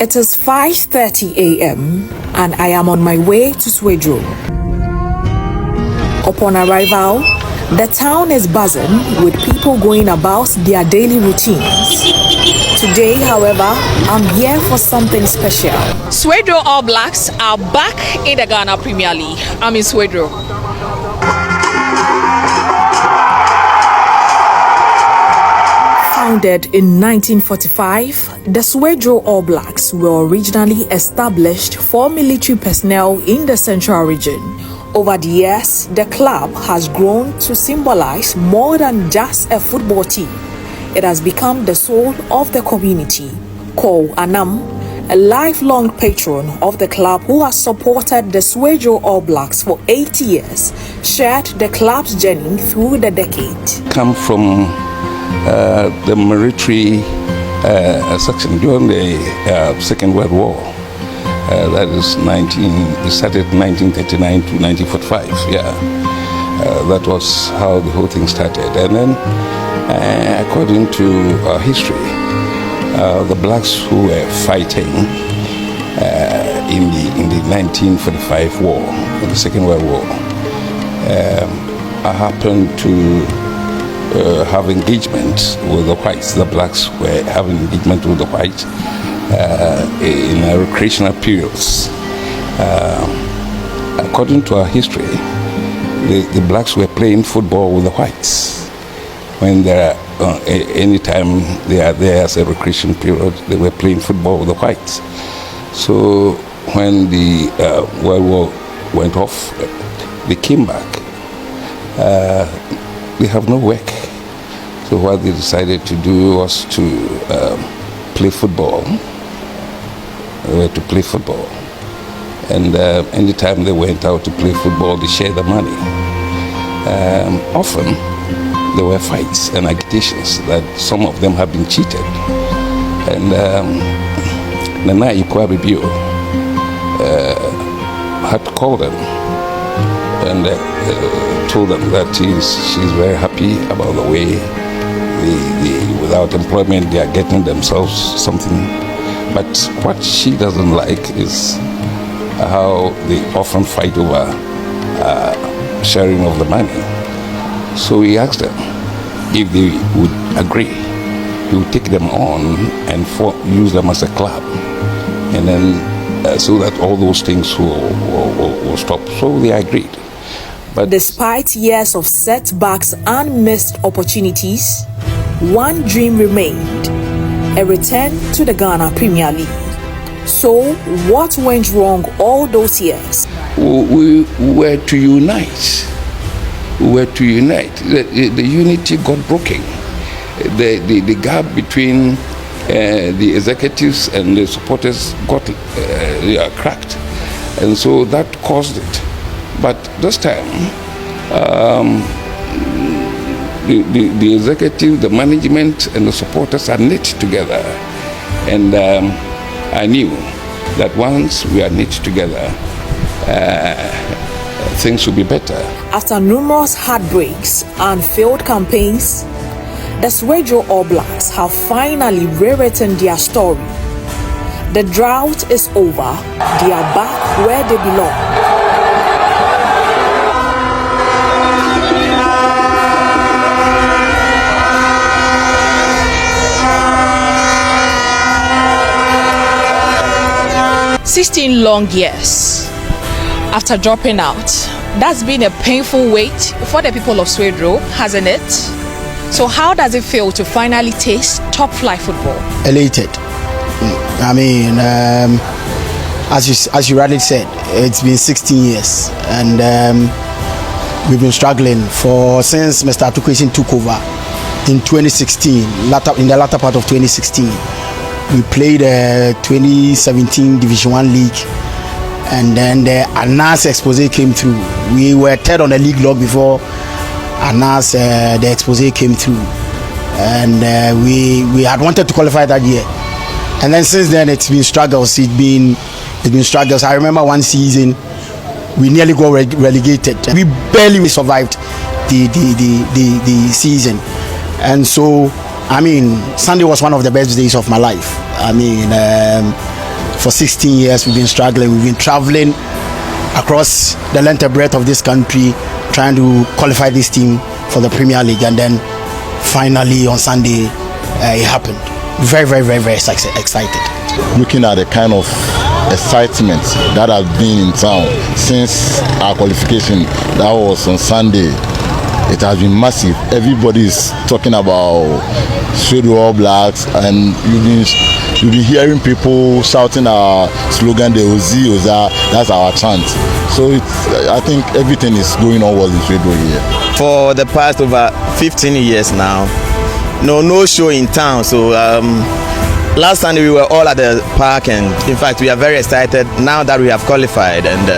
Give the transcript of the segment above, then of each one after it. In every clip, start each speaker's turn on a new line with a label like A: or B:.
A: It is 5:30 a.m. and I am on my way to Swedru. Upon arrival, the town is buzzing with people going about their daily routines. Today, however, I'm here for something special.
B: Swedru All Blacks are back in the Ghana Premier League. I'm in Swedru.
A: Founded in 1945, the Swedru All Blacks were originally established for military personnel in the central region. Over the years, the club has grown to symbolize more than just a football team. It has become the soul of the community. Ko Anam, a lifelong patron of the club who has supported the Swedru All Blacks for 8 years, shared the club's journey through the decade.
C: Come from the military section during the Second World War. That is it started 1939 to 1945. Yeah, that was how the whole thing started. And then, according to our history, the blacks who were fighting in the 1945 war, the Second World War, happened to have engagement with the whites. The blacks were having engagement with the whites in recreational periods. According to our history, the blacks were playing football with the whites. When there are, anytime they are there as a recreation period, they were playing football with the whites. So when the World War went off, they came back. They have no work. So what they decided to do was to play football. They were to play football. And anytime they went out to play football, they shared the money. Often, there were fights and agitations that some of them have been cheated. And Nana Ikwabibio had called them and told them that she's very happy about the way without employment they are getting themselves something. But what she doesn't like is how they often fight over sharing of the money. So we asked them if they would agree. He would take them on and use them as a club, and then so that all those things will stop. So they agreed. But
A: despite years of setbacks and missed opportunities, one dream remained: a return to the Ghana Premier League. So, what went wrong all those years?
C: We were to unite. The unity got broken. The gap between the executives and the supporters got cracked, and so that caused it. But this time, the executive, the management, and the supporters are knit together, and I knew that once we are knit together, things will be better.
A: After numerous heartbreaks and failed campaigns, the Swedru All Blacks have finally rewritten their story. The drought is over. They are back where they belong.
B: 16 long years after dropping out. That's been a painful wait for the people of Swedru, hasn't it? So how does it feel to finally taste top flight football?
D: Elated. I mean, as you rightly said, it's been 16 years, and we've been struggling since Mr. Atukwesi took over in 2016. In the latter part of 2016, we played 2017 Division 1 League, and then the Anas expose came through. We were third on the league log before Anas the expose came through, and we had wanted to qualify that year, and then since then it's been struggles. It's been struggles. I remember one season we nearly got relegated. We barely survived the season, and so I mean, Sunday was one of the best days of my life. I mean, for 16 years we've been struggling. We've been traveling across the length and breadth of this country trying to qualify this team for the Premier League, and then finally on Sunday it happened. Very, very, very, very excited.
E: Looking at the kind of excitement that has been in town since our qualification, that was on Sunday. It has been massive. Everybody is talking about Swedru All Blacks, and you've been hearing people shouting our slogan, the Ozi Oza. That's our chant. So I think everything is going on well in Swedru here.
F: For the past over 15 years now, no show in town. So last Sunday we were all at the park, and in fact we are very excited now that we have qualified, and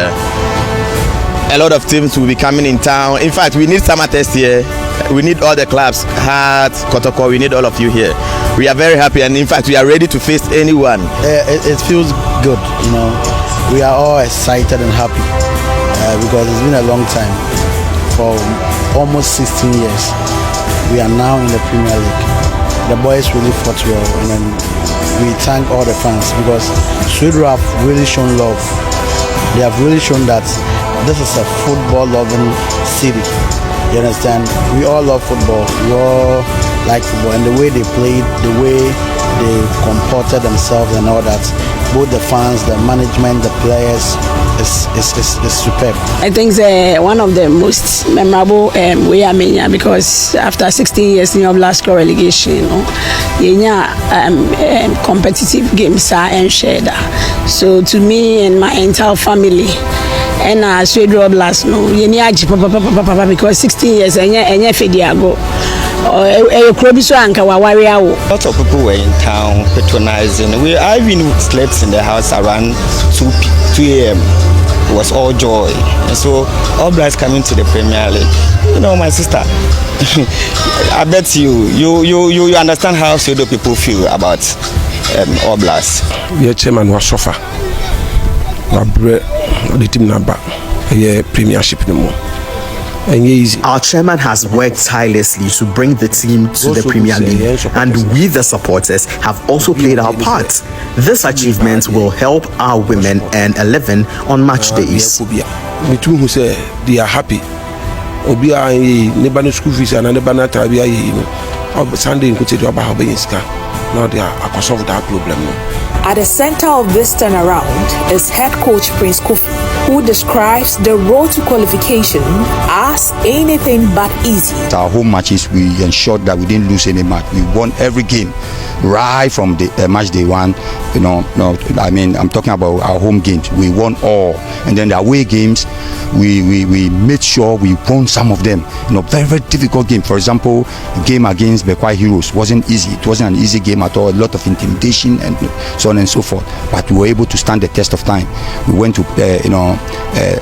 F: a lot of teams will be coming in town. In fact, we need summer test here. We need all the clubs, Hearts, Kotoko, we need all of you here. We are very happy, and in fact, we are ready to face anyone.
D: It feels good, you know. We are all excited and happy because it's been a long time. For almost 16 years, we are now in the Premier League. The boys really fought well, and then we thank all the fans because Swedru have really shown love. They have really shown that this is a football-loving city. You understand? We all love football. We all like football, and the way they played, the way they comported themselves, and all that. Both the fans, the management, the players, is superb.
G: I think one of the most memorable way I mean, because after 16 years in your last relegation, competitive games are shared. So to me and my entire family, and Swedru All Blacks, because 16 years and Fediago.
F: Lots of people were in town patronizing. I even slept in the house around 2 a.m. It was all joy. And so All Blacks coming to the Premier League. You know, my sister, I bet you understand how Swedru people feel about All Blacks.
H: The chairman was suffer. The team number, Premiership no more.
I: Our chairman has worked tirelessly to bring the team to the Premier League, and we, the supporters, have also played our part. This achievement will help our women earn a living on match days.
H: Me too, who say they are happy. Obia nebano school fees and nebana trabia Sunday in Kutu about now they are solve that problem.
A: At the center of this turnaround is head coach Prince Kofi. who describes the road to qualification as anything but easy.
J: Our home matches, we ensured that we didn't lose any match. We won every game right from the match day one. I'm talking about our home games. We won all, and then the away games, we made sure we won some of them. Very, very difficult game. For example, the game against Bekwai Heroes wasn't easy. It wasn't an easy game at all. A lot of intimidation and so on and so forth. But we were able to stand the test of time. We went to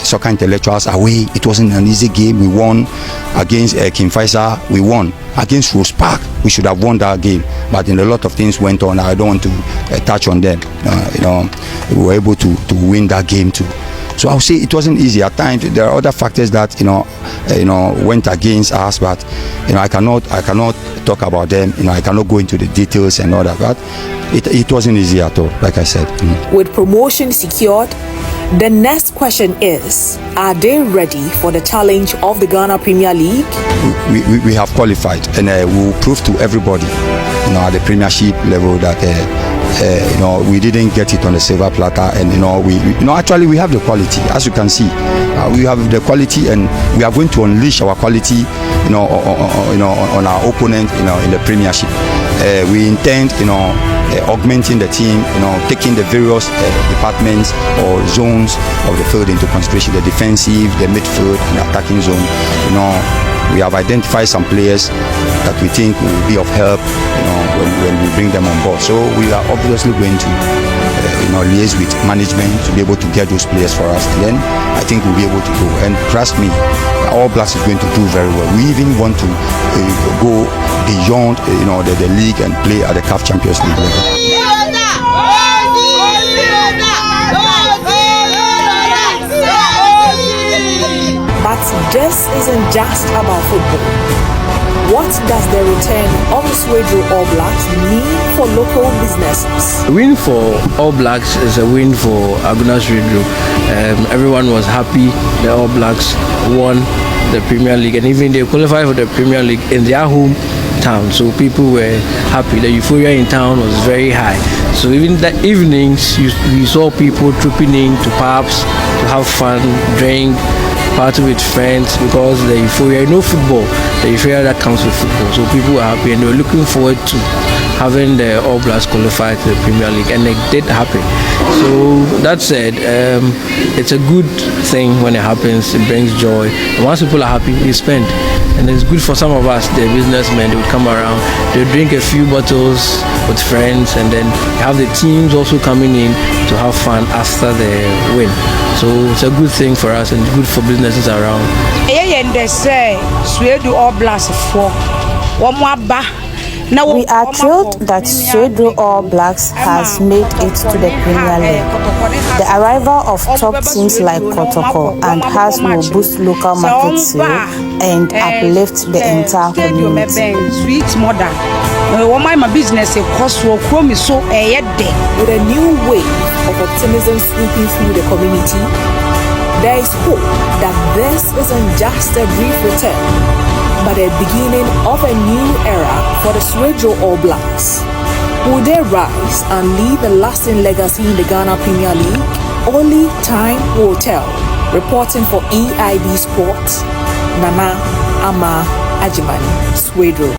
J: Soccer Intellectuals away. It wasn't an easy game. We won against King Faisal. We won against Rose Park. We should have won that game, but a lot of things went on. I don't want to touch on them. We were able to win that game too. So I'll say it wasn't easy. At times there are other factors that went against us, but I cannot talk about them. I cannot go into the details and all that. But it wasn't easy at all, like I said.
A: With promotion secured, the next question is, are they ready for the challenge of the Ghana Premier League?
J: We have qualified, and we will prove to everybody at the Premiership level that we didn't get it on the silver platter, and actually we have the quality. As you can see, we have the quality, and we are going to unleash our quality on our opponent in the Premiership. We intend augmenting the team, taking the various departments or zones of the field into consideration, the defensive, the midfield, and the attacking zone. We have identified some players that we think will be of help, when we bring them on board. So we are obviously going to, liaise with management to be able to get those players for us. And then I think we'll be able to go. And trust me, All Blacks is going to do very well. We even want to go beyond, the league and play at the CAF Champions League level.
A: But this isn't just about football. What does the return of the Swedru All Blacks mean for local businesses?
K: A win for All Blacks is a win for Aguna Swedru. Everyone was happy. The All Blacks won the Premier League, and even they qualified for the Premier League in their hometown. So people were happy. The euphoria in town was very high. So even the evenings, we saw people trooping in to pubs to have fun, drink, party with friends, because the euphoria, football, the euphoria that comes with football. So people were happy, and they were looking forward to having the All Blacks qualify to the Premier League, and it did happen. So that said, it's a good thing when it happens. It brings joy. And once people are happy, they spend. And it's good for some of us, the businessmen. They would come around, they would drink a few bottles with friends, and then have the teams also coming in to have fun after the win. So it's a good thing for us and good for businesses around.
L: We are thrilled that Swedru All Blacks has made it to the Premier League. The arrival of top teams like Kotoko and Has will boost local market sale and uplift the entire community.
A: With a new wave of optimism sweeping through the community, there is hope that this isn't just a brief return, but a beginning of a new era for the Swedru All Blacks. Will they rise and leave a lasting legacy in the Ghana Premier League? Only time will tell. Reporting for EIB Sports, Nana Ama Ajimani, Swedru.